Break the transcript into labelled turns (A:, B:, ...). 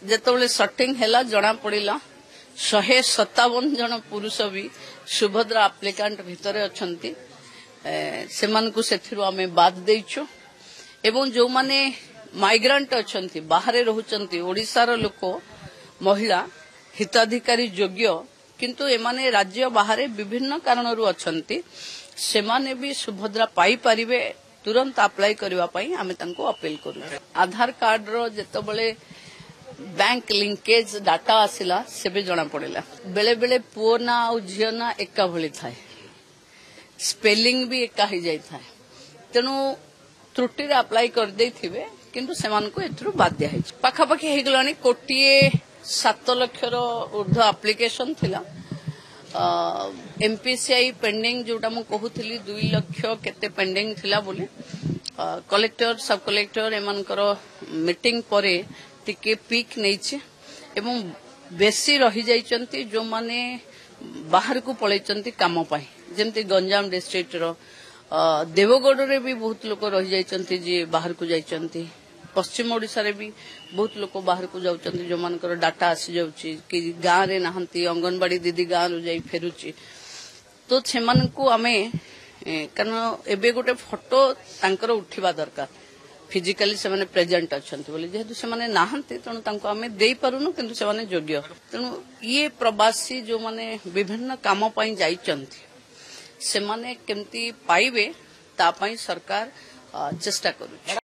A: जेतबले सटिंग हैला जना पड़िला 157 जन पुरुष भी सुभद्रा एप्लिकांट भितर अछंती सेमानकु सेथिरु आमे बाद देइछु एवं जो माने माइग्रेंट अछंती बाहरे रहउचंती ओडिसा रो लोक महिला हिताधिकारी योग्य किंतु एमाने राज्य बाहरे विभिन्न कारणरू अछंती सेमाने भी सुभद्रा पाई परिबे तुरंत अप्लाई करबा पई आमे तांको अपील करू। आधार कार्ड रो जेतबले बैंक लिंकेज डाटा आसिला सेबे जना पड़िला बेले बेले पुओ ना आ झियो ना एका भली थाए स्पेलिंग भी एका ही जाई थाए तेनु त्रुटि रे अप्लाई कर देथिबे किंतु सेमान को एथरु बाध्य है पाखा पाखी हे गलानी कोटिए 7 लाख रो ऊर्ध्व एप्लिकेशन थिला एमपीसीआई पेंडिंग जोटा मु कहूथली 2 लाख केते पेंडिंग थिला बोले कलेक्टर सब कलेक्टर एमानकर मीटिंग परे टिके पीक नैचे एवं बेसी रही जाइचंती जो माने बाहर को पळैचंती काम पाई जेमती गंजाम डिस्ट्रिक्ट रो देवगढ़ रे भी बहुत लोक रही जाइचंती जे बाहर को जाइचंती पश्चिम ओडिसा रे भी बहुत लोक बाहर को जाउचंती जो मानकर डाटा आसी जाउची कि गां रे नहंती अंगनवाड़ी दीदी गां रो जाई फेरुची तो सेमान को हमें कारण एबे गोटे फोटो तांकर उठिबा दरकार फिजिकली से माने प्रेजेंट अछंती बोले जेहेतु से माने नाहंती तणु तांको हमें देई पारुनु किंतु से माने योग्य तणु ये प्रवासी जो माने विभिन्न काम पई जाइचंती से माने केमती पाइबे ता पई सरकार चेष्टा करू।